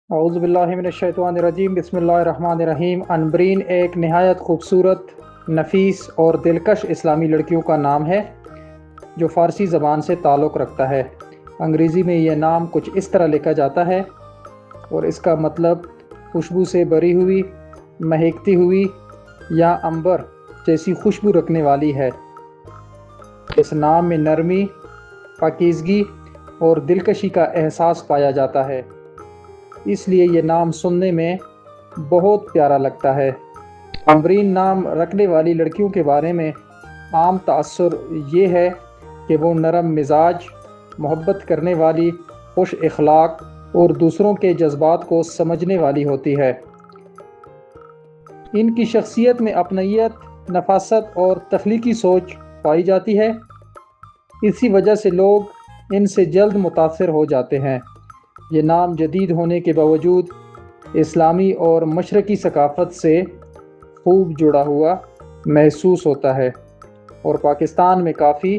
अऊज़ु बिल्लाहि मिनश्शैतानिर्रजीम बिस्मिल्लाहिर्रहमानिर्रहीम। अनबरीन एक नहायत खूबसूरत, नफीस और दिलकश इस्लामी लड़कियों का नाम है जो फ़ारसी ज़बान से ताल्लुक़ रखता है। अंग्रेज़ी में यह नाम कुछ इस तरह लिखा जाता है और इसका मतलब खुशबू से भरी हुई, महकती हुई या अंबर जैसी खुशबू रखने वाली है। इस नाम में नरमी, पाकीज़गी और दिलकशी का एहसास पाया जाता है, इसलिए ये नाम सुनने में बहुत प्यारा लगता है। अमरीन नाम रखने वाली लड़कियों के बारे में आम तासुर ये है कि वो नरम मिजाज, मोहब्बत करने वाली, खुश इखलाक और दूसरों के जज्बात को समझने वाली होती है। इनकी शख्सियत में अपनियत, नफासत और तख्लीकी सोच पाई जाती है। इसी वजह से लोग इनसे जल्द मुतासिर हो जाते हैं। ये नाम जदीद होने के बावजूद इस्लामी और मशरक़ी सकाफ़त से खूब जुड़ा हुआ महसूस होता है और पाकिस्तान में काफ़ी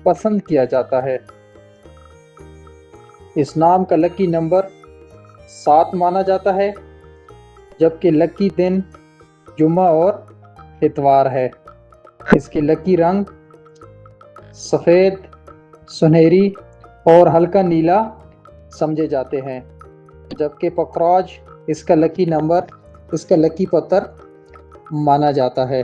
पसंद किया जाता है। इस नाम का लकी नंबर 7 माना जाता है, जबकि लकी दिन जुम्मा और इतवार है। इसके लकी रंग सफ़ेद, सुनहरी और हल्का नीला समझे जाते हैं, जबकि पखराज इसका लकी नंबर, इसका लकी पत्थर माना जाता है।